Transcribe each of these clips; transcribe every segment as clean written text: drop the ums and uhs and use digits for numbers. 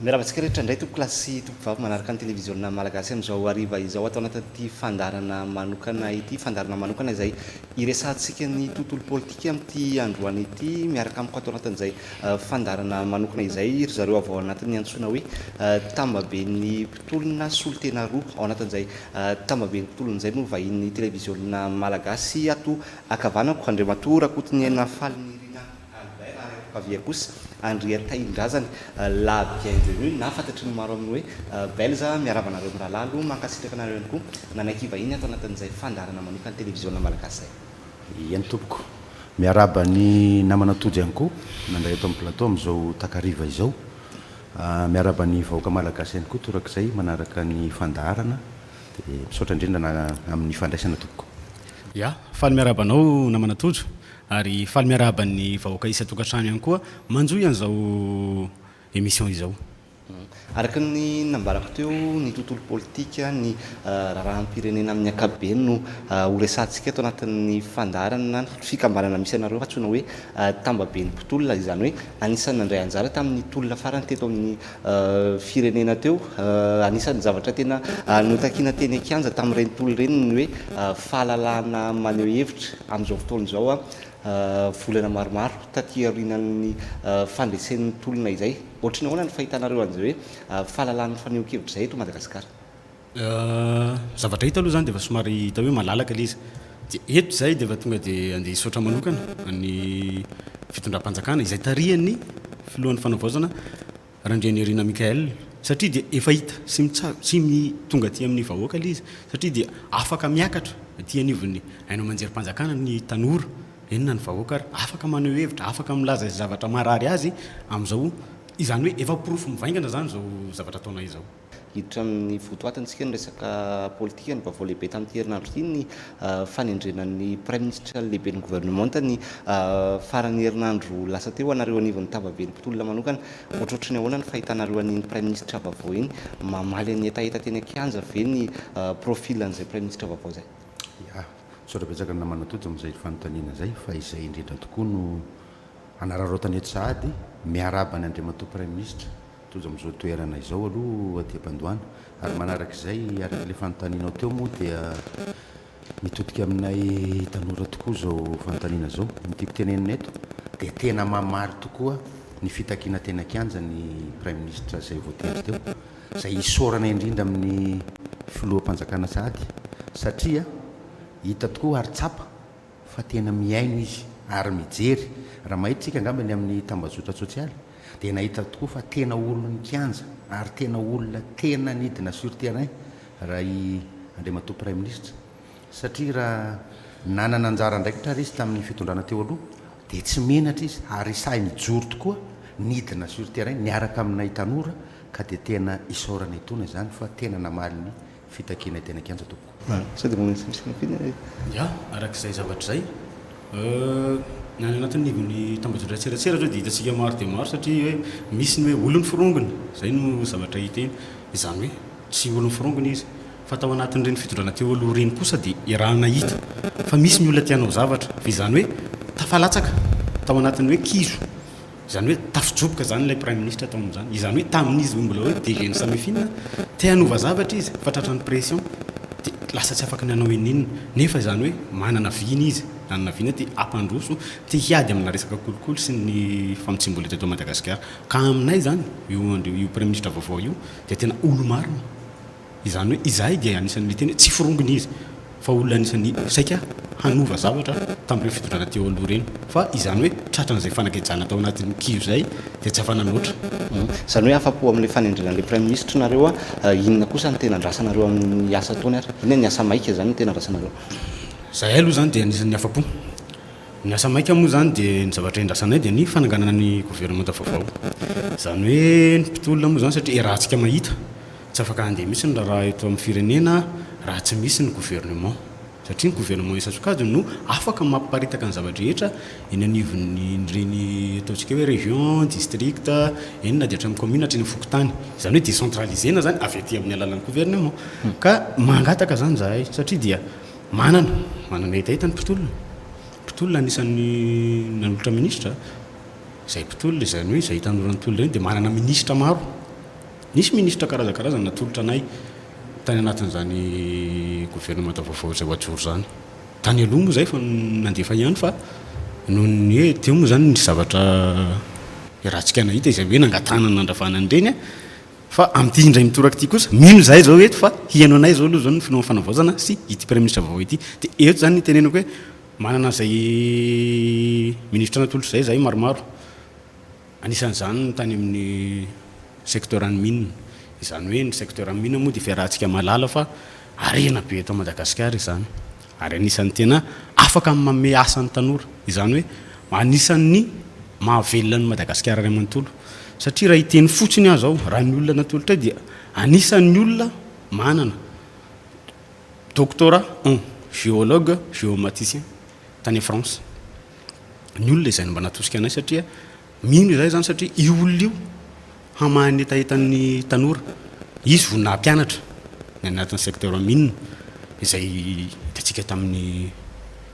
Miarabantsika rehetra indray tompoko lasy tompovavy manaraka ny televiziona malagasy amin'izao hariva izao atao anatin'ity fandarana manokana ity fandarana manokana izay iresantsika ny tontolo politika amin'ity androany ity miaraka amiko atao anatin'izay fandarana manokana izay ry zareo avy ao anatin'ny antsoina hoe tambaben'ny mpitolona solotena roa ao anatin'izay tambaben'ny mpitolona izay no vahin'ny televiziona malagasy ato akavanako Andriamatoa Rakotony Falinirina Albert ary avia kosa Andrea Taindrazany la bienvenue na fantatry ny maro amin'ny hoe belza miaravanareo amin'ny rahalalo mankasitraka anareo ihany koa nanaiky vahiny atao anatin'izay fandarana manokana televiziona malagasy ihany tompoko miaraba ny namana tojo ihany koa nandray eto amin'ny plateau amin'izao takariva izao miaraba ny vahoaka malagasy ihany koa torak'izay manaraka ny fandarana dia misaotra indrindra amin'ny fandraisana tompoko ya faly miarabanao namana tojo ary faly miaraban'ny vahoaka isa-tokantrano ihany koa manjoy an'izao émission izao araka ny nambarako teo ny tontolo politika ny raharaham-pirenena amin'ny ankapobeny no ho resantsika eto anatin'ny fandarana fikambanana misy anareo antsoina hoe tambaben'ny mpitolona izany hoe anisan'ny nandray anjara tamin'ny tolona farany teto amin'ny firenena teo anisan'ny zavatra tena notakiana teny akianja tamin'ireny tolona ireny ny hoe fahalalahana maneho hevitra amin'izao fotoana izao volana maromaro taty aorianan'ny fandresen'ny tolona izay ohatrany ahoana ny fahitanareo an'izay hoe fahalalahana faneho-kevitra izay eto Madagasikara zavatra hita aloha zany dia efa somary hita hoe malalaka ilay izy dia eto izay dia efa tonga dia andeha hisaotra manokana ny fitondram-panjakana izay tarihan'ny filohan'ny fanaovaozana Randrianirina Mikael satria dia efa hita sy tonga aty amin'ny vahoaka ilay izy satria dia afaka miakatra aty anivon'ny hainao manjery-panjakana ny tanora enona ny vahoaka ary afaka maneho hevitra afaka milaza zavatra marary azy amin'izao izany hoe efa porofo mivaingana zany zao zavatra ataona izao hiditra amin'ny votoatintsika ny resaka politika ny vaovao lehibe tamin'ity herinandro ity ny fanendrenan'ny prime ministre lehibe ny gouvernement ny farany herinandro lasa teo anareo anivon'ny tambaben'ny mpitolona manokana ohatrohatrany ahoana ny fahitanareo an'iny prime ministre vaovao iny mamaly ny etaeta teny akianja ve ny profil an'izay prime ministre vaovao zay sotra-betsaka ny namana tojo amin'izay fanontaniana zay fa izay indrindra tokoa no anararaotany eto sahady miaraba ny Andriamatoa prime ministre tojo amin'izao toerana izao aloha aty am-pandohana ary manarak'izay arak'ilay fanontanianao teo moa dia mitodika aminay tanora tokoa zao fanontaniana zao nytiako tenenina eto dia tena mamary tokoa ny fitakiana tena akianja ny prime ministre izay voatendry teo izay isorana indrindra amin'ny filoham-panjakana sahady satria hita tokoa ary tsapa fa tena miaino izy ary mijery raha mahitsika angambany amin'ny tambazotra sosialy dia nahita tokoa fa tena olona ny kianja ary tena olona tena nidina sur terrain raha i Andriamatoa prime ministre satria raha nanana anjara ndraikitra izy tamin'ny fitondrana teo aloha dia tsy menatra izy ary sahy mijoro tokoa nidina sur terrain niaraka aminay tanora ka dia tena isaorana itony izany fa tena namaly ny fitakiana tena kianja tompoko ya arak'izay zavatra zay nany anatin'ny nivon'ny tambazotra tseratsera zao dia hitantsika maro dia maro satria hoe misy ny hoe olony firongony zay no zavatra hita eny izany hoe tsy olony firongony izy fa tao anatin'ireny fitondrana teo aloha reny kosa dia irahana hita fa misy ny olona tianao zavatra fa izany hoe tafalatsaka tao anatin'ny hoe kizo izany hoe tafijoboka zany ilay prime ministre atao amin'izany izany hoe tamin'izy mbola hoe degeny samifina te hanova zavatra izy fa tratran'ny pression dia lasa tsy afaka ny anao eninina nefa izany hoe manana viny izy nanana vina dia ampandroso te hiady amina resaka kolokolo sy ny famotsim-bola teto Madagasikara ka aminay zany io prime ministre vaovao io dia tena olo marina izany hoe izahay dia anisan'ny teny tsy firongony izy fa olona anisan'ny saika hanova zavatra tamin'ireny fitondrana teo aloha reny fa izany hoe tratran'izay fanakajana tao anatin'ny kizo zay dia tsy afananoatra izany hoe afa-po amin'ilay fanendrenan'ilay prime ministre nareo inona kosa ny tena andrasanareo amin'ny asa ataony ary inona ny asa maika zany ny tena andrasanareo zahay aloha zany dia anisan'ny afa-po ny asa maika moa zany dia ny zavatra indrasanay dia ny fananganana ny gouvernement vaovao izany hoe ny mpitolona moa zany satria rahantsika mahita tsy afaka handeha misy ny raha eto amin'ny firenena raha tsy misy ny gouvernement satria ny gouvernement isa-sokajy no afaka mamparitaka ny zavatra rehetra eny anivon'ireny ataontsika hoe région district enona dia hatramin'ny commune hatreny fokotany izany hoe décentralisena zany avy aty amin'ny alalan'ny gouvernement ka mangataka zany zahay satria dia manana etaeta ny mpitolona anisan'ny nanolotra ministra izay mpitolona izany hoe izay tanoran'ny mpitolona reny dia manana ministra maro nisy ministra karazakarazana natolotra anay tany anatin'izany gouvernement vaovao zay hoajoro zany tany aloha moa zay fa nandefa ihany fa noho ny hoe teo moa zany ny zavatra rahantsika nahita izay hoe nangatana nandravanany reny fa amin'ity indray mitoraka ity kosa mino zay zao eto fa hiaino anay zao aloha zao ny fanaovana fanavaozana sy ity premier ministre vaovao ity dia eto zany ny tenenako hoe manana zay ministra natolotra zay zay maromaro anisan'izany tany amin'ny secteur ny mine izany hoe ny secteur ny mine moa dia fiarahantsika malala fa arena be eto Madagasikara izany ary anisan'ny tena afaka manome asa ny tanora izany hoe anisan'ny mahavelona ny Madagasikara ray amanontolo satria raha iteny fotsiny aho zao raha ny olona natolotra dia anisan'ny olona manana doctorat en géologue géomaticien tany France ny olona izay mba natosika anay satria mino izay zany satria io olona io hamanetaetan'ny tanora izy vonina mpianatra ny anatin'ny secteur mine izay hitantsika tamin'ny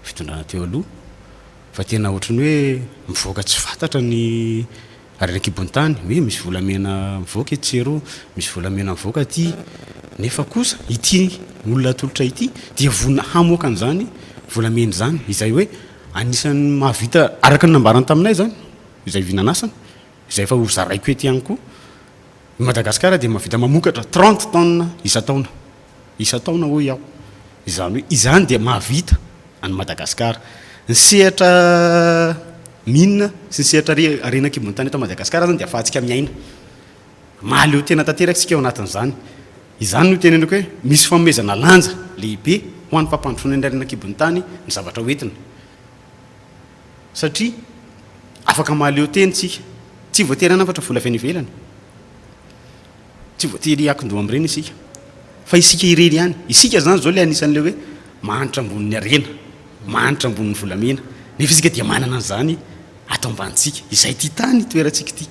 fitondrana teo aloha fa tena ohatrany hoe mivoaka tsy fantatra ny arenan-kibon-tany hoe misy volamena mivoaka etsero misy volamena mivoaka aty nefa kosa ity olona atolotra ity dia vonina hamoaka an'izany volamena zany izay hoe anisan'ny mahavita araka ny nambarany taminay zany izay vinanasana izay efa hozaraiko ety ihany koa Madagasikara dia mahavita mamokatra 30 tonnes isa-taona hoy iaho izany hoe izany dia mahavita any Madagasikara ny sehatra mine sy ny sehatra arenan-kibon-tany eto Madagasikara zany dia afahantsika miaina mahaleo tena tanteraka sika eo anatin'izany izany no tenenako hoe misy famezana lanja lehibe ho an'ny mpampandrosoana ny arenan-kibon-tany ny zavatra hoentina satria afaka mahaleo teny tsika tsy voatery anafatra vola avy any ivelany tsy voatery akin-doha amin'ireny isika fa isika ireny ihany isika zany zao le anisan'le hoe mahanitra ambonin'ny arena mahanitra ambonin'ny volamena nefa isika dia manana an'izany ato ambanitsika izay ty tany toerantsika ity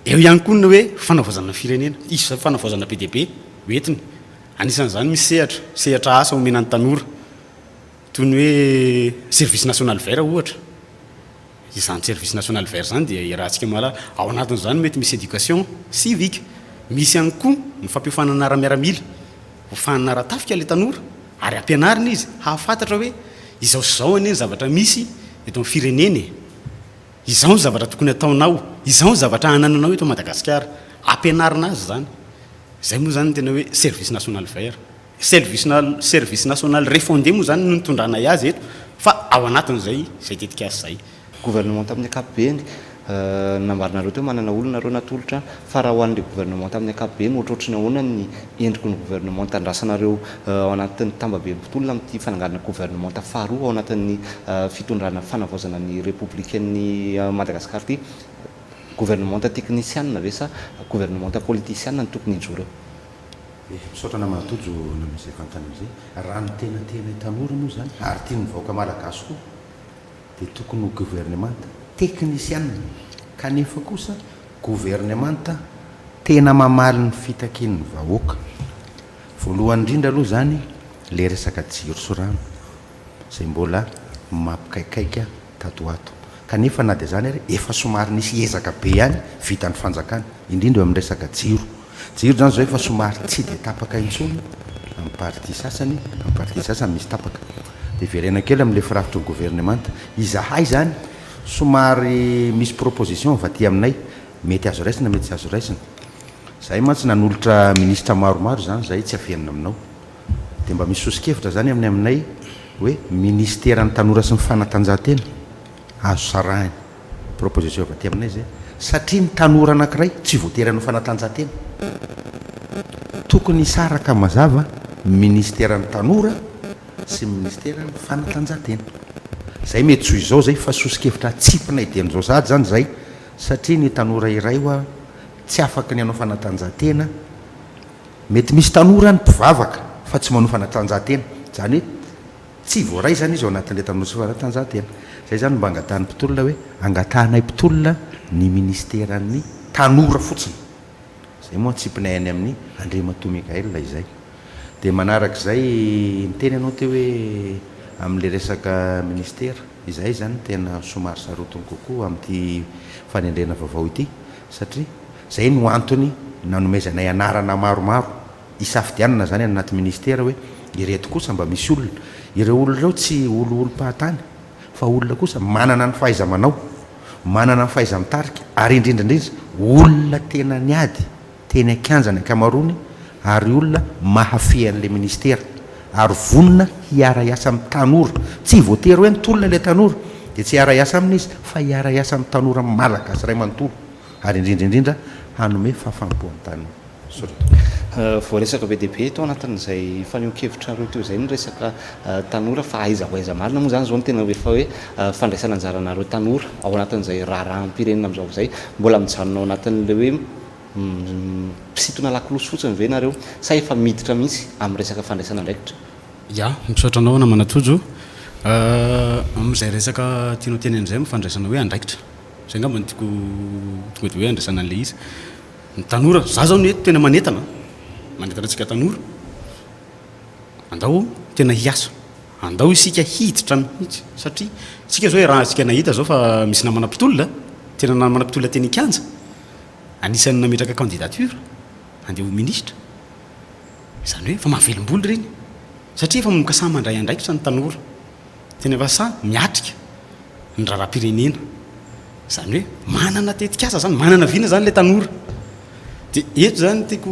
eo ihany koa ny hoe fanavaozana firenena isy fanavaozana be dia be hoentiny anisan'izany misy sehatra asa omenan'ny tanora toy ny hoe service national vert ohatra izany service national vert zany dia irahantsika malala ao anatin'izany mety misy éducation civique misy ihany koa ny fampihofanana ara-miaramila hofanana ara-tafika le tanora ary ampianarina izy hahafantatra hoe izao sy zao anie ny zavatra misy eto amin'ny fireneny izao ny zavatra tokony ataonao izao ny zavatra hanananao eto Madagasikara ampianarina azy zany zay moa zany tena hoe service national vert service national refondé moa zany no nitondranay azy eto fa ao anatin'izay zay tetika azy zay gouvernement tamin'ny ankapobeny nambarinareo teo manana olona reo natolotra fa raha ho an'le gouvernement tamin'ny ankapobeny ohatrohatrany ahoana ny endriky ny gouvernement tandrasanareo ao anatin'ny tambabe mpitolona amin'ity fananganana gouvernement faharoa ao anatin'ny fitondrana fanavaozana ny républicaine Madagasikara ity gouvernement technicienne ve sa gouvernement politicienne ny tokony hijoreo misaotra namanatojo namizay fantany am'izay raha ny tena tanora moa zany ary tia ny vahoaka malagasy koa dia tokony gouvernement technicienne kanefa kosa gouvernement tena mamaly ny fitakian'ny vahoaka voalohany indrindra aloha zany le resaka jiro sy rano zay mbola mampikaikaika tatoato kanefa na dia zany ary efa somary nisy ezaka be ihany vitan'ny fanjakana indrindra eo amin'ny resaka jiro zany zao efa somary tsy dia tapaka intsony amin'ny parti sasany misy tapaka dia verena kely amin'le firafitry ny gouvernement izahay zany somary misy proposition va ty aminay mety azo raisina mety tsy azo raisina zahay mantsy nanolotra ministra maromaro zany zay tsy afianina aminao dia mba misy sosikevitra zany aminay hoe ministera ny tanora sy ny fanatanjahantena azo sarahany proposition va ty aminay zay satria ny tanora anankiray tsy voatery hanao fanatanjahantena tokony hisaraka mazava ministera ny tanora sy ministera ny fanatanjahantena zay mety so izao zay fa sosikevitra tsipina idian'izao sady zany zay satria ny tanora iray oa tsy afaka ny hanao fanatanjahantena mety misy tanora ny mpivavaka fa tsy manao fanatanjahantena zany hoe tsy voaray zany izy ao anatin'le tanora sy fanatanjahantena zay zany mba angatahan'ny mpitolona hoe angatahanay mpitolona ny ministeran'ny tanora fotsiny zay moa tsipinay any amin'ny Andriamatoa Mikael izay dia manarak'izay miteny ianao teo hoe amin'le resaka ministera izay zany tena somary sarotiny kokoa amin'ity fanendrena vaovao ity satria zay no antony nanomezanay anarana maromaro isafidianana zany anaty ministera hoe ireto kosa mba misy olona ireo olona reo tsy oloolo-pahatany fa olona kosa manana ny fahaiza manao manana ny fahaiza mitarika ary indrindrandrindra olona tena ny ady teny akanjany akamarony ary olona mahafeha an'le ministera ary vonona hiara-iasa amin'ny tanora tsy voatery hoe nytolona le tanora dia tsy hiara-iasa aminy izy fa hiara-iasa amin'ny tanora malagasy ray manontolo ary indrindraindrindra hanome fahafahampoan'ny tany voaresaka be dehibe tao anatin'izay faneho-kevitra reo teo izay ny resaka tanora fa aiza ho aiza marina moa zany zao ny tena efa hoe fandraisana anjaranareo tanora ao anatin'izay raharahanympirenena amin'izao izay mbola mijanona ao anatin'le hoe mpisitona lakiloso fotsiny ve nareo sa efa miditra mihitsy amin'ny resaka fandraisana ndraikitra ia misaotra anao namanatojo amin'izay resaka tianao teny an'izay mifandraisana hoe andraikitra zay ngamba ny tiako tonga dia hoe andraisana an'le izy ny tanora za zao ny eto tena manetana antsika tanora andao tena hiasa andao isika hiditra mihitsy satria sika zao hoe raha sika nahita zao fa misy namana-pitolona tena namana-pitolona teny ikanja anisan'ny nametraka candidature andeha ho ministra zany hoe fa mahavelom-boly reny satria efa manomka sahy mandray andraikitra ny tanora tena efa sahy miatrika ny raharam-pirenena zany hoe manana tetikasa zany manana vina zany le tanora dia eto zany tiako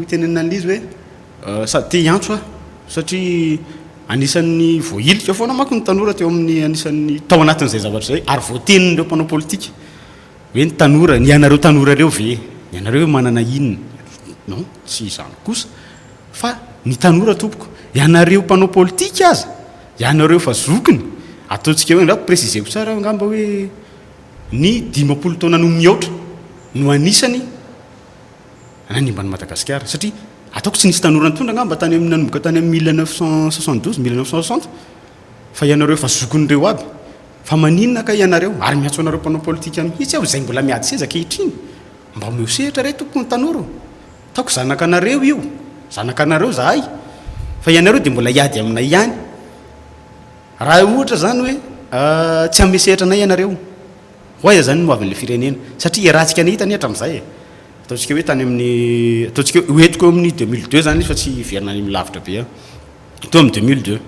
tenenina izy hoe sady te hiantso satria anisan'ny voailika foana mako ny tanora teo amin'ny anisan'ny tao anatin'izay zavatra zay ary voatenin'ireo mpanao politika hoe ny tanora ny anareo tanora reo ve ny anareo manana inona non tsy izany kosa fa ny tanora tompoko ianareo mpanao politika aza ianareo fa zokiny ataontsika hoe ndrako préciseko tsara ngamba hoe ny 10 taona no miaotra no anisany nanimba ny Madagasikara satria ataoko tsy nisy tanora nitondra ngamba tany amin'ny nanomboka tany amin'ny 1972 1960 fa ianareo fa zokin'ireo aby fa maninona ka ianareo ary miatso anareo mpanao politika mihitsy aho zay mbola miady seza kehitriny mba omeo sehatra re tokony tanora taoko zanakanareo io zanakanareo zahay fa ianareo dia mbola hiady aminay ihany raha ohatra zany hoe tsy ame sehatra anay ianareo hoaiza zany no avin'le firenena satria rahantsika nahita ny hatramin'izay ataontsika hoe tany amin'ny ataontsika hoentiko amin'ny 2002 zany izy fa tsy iverina any milavitra be to amin'ny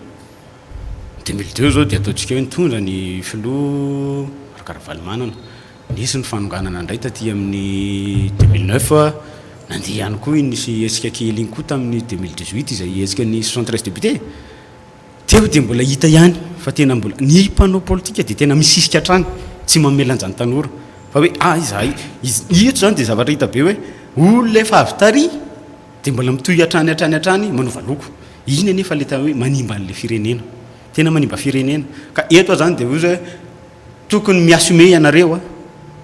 2002 zao dia ataontsika hoe nitondra ny filoha Rakaravalmanana nisy ny fanonganana indray taty amin'ny 2009 nandeha ihany koa nisy hetsika kely iny koa tamin'ny 2018 izay hetsika ny 73 député teo dia mbola hita ihany fa tena mbola ny mpanao politika dia tena misisika hatrany tsy mamelanjany tanora fa hoe izahay eto zany dia zavatra hita be hoe olona efa avy tary dia mbola mitohy hatrany manova loko iny anefa le hoe manimba an'le firenena tena manimba firenena ka eto zany dia ozy hoe tokony miasume ianareo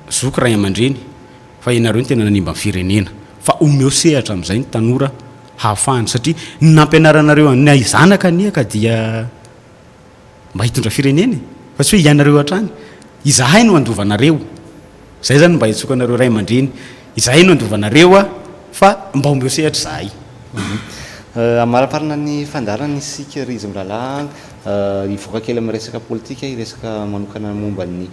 zoky ray aman-dreny fa ianareo ny tena nanimba ny firenena fa omeo sehatra amin'izay ny tanora hahafahany satria nampianaranareo ny zanaka niaka dia mba hitondra firenena fa tsy hoe ianareo hatrany izahay no andovanareo zay zany mba hitsokanareo ray aman-dreny izahay no andovanareo fa mba omeo sehatra zahay amaraparina ny fandarana isika ry izy mirahalahy ivoaka kely amin'ny resaka politika iresaka manokana momba ny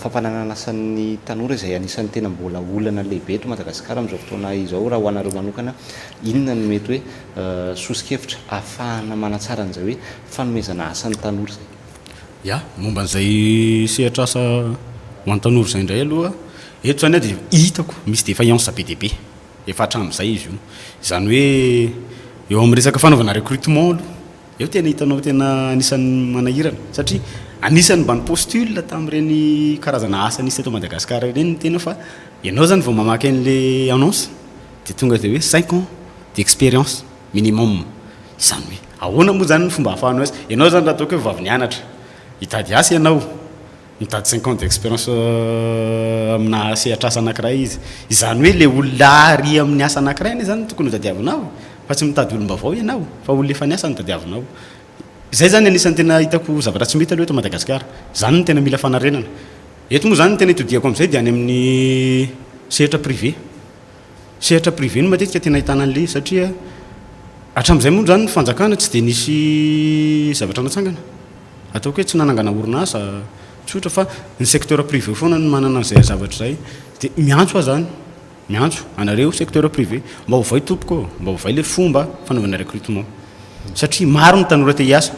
fampananana asan'ny tanora izay anisan'ny tena mbola olana lehibe eto Madagasikara amin'izao fotoana izao raha ho anareo manokana inona no mety hoe sosikevitra ahafahana manatsara an'izay hoe fanomezana asan'ny tanora zay ia momba an'izay sehatra asa ho an'ny tanora izay indray aloha eto zany dia hitako misy défaillance be dia be efa hatramin'izay izy io izany hoe eo amin'ny resaka fanaovana recrutement aloha eo tena hitanao tena anisan'ny manahirana satria anisan'ny mba ny postule tamin'ireny karazana asa nisy eto Madagasikara ireny tena fa ianao zany vao mamaky an'le annonce dia tonga dia hoe 5 ans d'expérience minimum izany hoe ahoana moa zany ny fomba hahafahanao azy ianao zany raha ataoko hoe vavy nianatra hitady asa ianao mitady 5 ans d'expérience amina sehatra asa anankiray izy izany hoe le olona ary amin'ny asa anankiray ane zany tokony tadiavinao fa tsy mitady olom-bavao ianao fa olona efa niasa no tadiavinao zay zany anisan'ny tena hitako zavatra tsy mety aloha eto Madagasikara zany no tena mila fanarenana eto moa zany no tena hitodiako amin'izay dia any amin'ny sehatra privé no matetika tena ahitana an'le satria hatramin'izay moa zany ny fanjakana tsy dia nisy zavatra natsangana ataoko hoe tsy nanangana orinasa tsotra fa ny secteur privé foana no manana an'izay zavatra zay dia miantso zany miantso anareo secteur privé mba hovay tompoko mba hovay le fomba fanaovana recrutement satria maro ny tanora te hiasa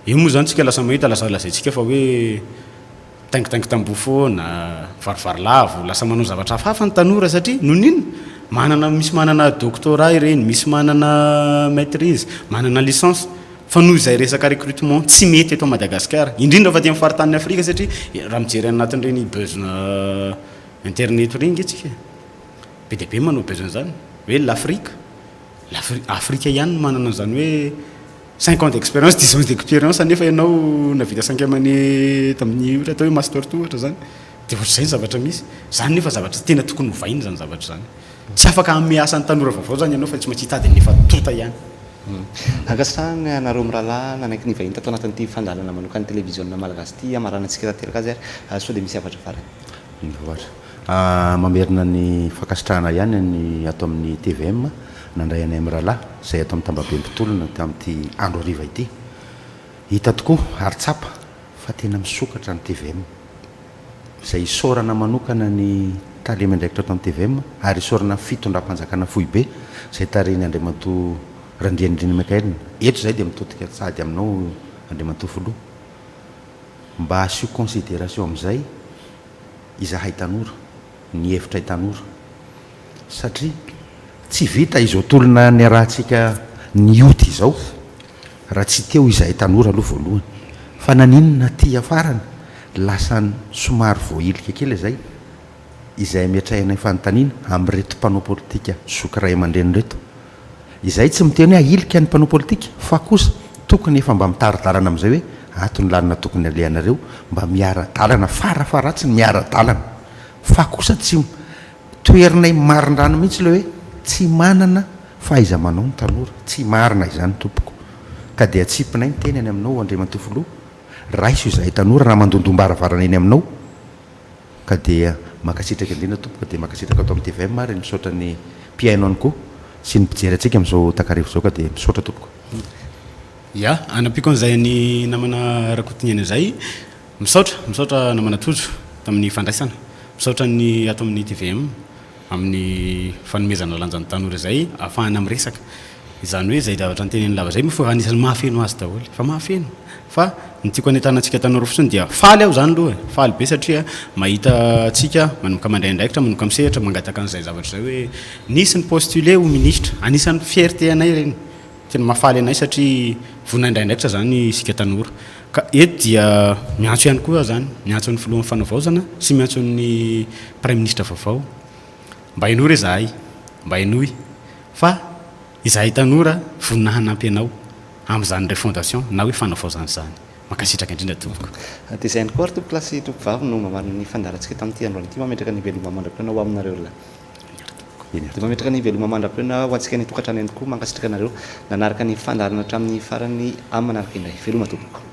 io moa zany tsika lasa mahita lasa lazayntsika fa hoe taingitangy tambo foana varivarylavo lasa manao zavatra hafahafa ny tanora satria noho iny misy manana doctorat ireny misy manana maîtrise manana licence fa noho izay resaka recrutement tsy mety eto Madagasikara indrindra fa ty amin'ny faritany Afrika satria raha mijery anatin'ireny besoin internet reny nge be dia be manao besoin zany hoe l'Afrika ihany manana zany hoe 5 ans d'expérience 10 ans d'expérience nefa ianao navita 5 amin'ny tamin'ny ohatra atao hoe master ohatra zany dia ohatr'izay ny zavatra misy zany nefa zavatra tena tokony hovainy zany zavatra zany tsy afaka amin'ny asa ny tanora vaovao zany ianao fa tsy maintsy hitady nefa tota ihany ankasitrahany anareo mirahalahy nanaiky ny vahiny tato anatin'ity fandalana manokany télévision malagasy ity amaranantsika tanteraka azy ary sao dia misy afatra farany mamerina ny fankasitrahana ihany ny ato amin'ny TVM nandray anay mirahalahy izay ato amin'ny tambabe mpitolona tamin'ity andro hariva ity hita tokoa ary tsapa fa tena misokatra ny TVM izay isaorana manokana ny talema indraikitra ato amin'ny TVM ary isaorana fitondram-panjakana fohy be izay tariny Andriamatoa Randrianindriny Mikaelina eto izay dia mitodika sady aminao Andriamatoa Filoha mba asio considération amin'izay izahay tanora ny hevitra tanora satria tsy vita izao tolona ny arahantsika ny ody izao raha tsy teo izahay tanora aloha voalohany fa naninona ty afarany lasa somary voailika kely izay miatrainay fanontaniana amin'reto mpanao politika zoky ray aman-dreny reto izay tsy miteny hoe ailika ny mpanao politika fa kosa tokony efa mba mitaridalana amin'izay hoe atony lalina tokony alehanareo mba miara-dalana farafaratsy ny miara-dalana fa kosa tsy toerinay marin-drano mihitsy le hoe tsy manana fahaiza-manao ny tanora tsy marina izany tompoko ka dia atsipinay ny teny any aminao Andriamatoa Filoha raiso izahay tanora raha mandondombaravara eny aminao ka dia makasitraka indrindra tompoko dia makasitraka ato amin'ny TVM ary misaotra ny mpiaino any koa sy ny mpijery antsika amin'izao takarivo izao ka dia misaotra tompoko ya anampiko an'izay ny namana rakotiniana izay misaotra namana tojo tamin'ny fandraisana misaotra ny ato amin'ny TVM amin'ny fanomezana lanjan'ny tanora izay ahafahana miresaka izany hoe izay zavatra nyteneny lava zay fa anisan'ny mahafeno azy daholo fa mahafeno fa ny tiako anentanantsika tanora fotsiny dia faly aho zany aloha faly be satria mahita atsika manomboka mandraindraikitra manomboka misehatra mangataka an'izay zavatra zay hoe nisy ny postulé ho ministre anisan'ny fierté anay reny tena mahafaly anay satria vonaindraindraikitra zany isika tanora ka eto dia miantso ihany koa zany miantso ny filohan'ny fanavaozana sy miantso ny prime ministre vaovao mba inory izahay mba inoy fa izahay tanora vonina hanampy anao amin'izany re fondation na hoe fanavaozana zany makasitraka indrindra tompoko dia izay ny koa ary tompoko lasy tompo vavy no mamarina ny fandarantsika tamin'ity androany ity mametraka ny veloma mandram-piona ho aminareo lahy dia mametraka ny veloma mandram-piona ho antsika ny tokantrano ihany koa mankasitraka anareo nanaraka ny fandarana hatramin'ny farany amin'ny manaraka indray veloma tompoko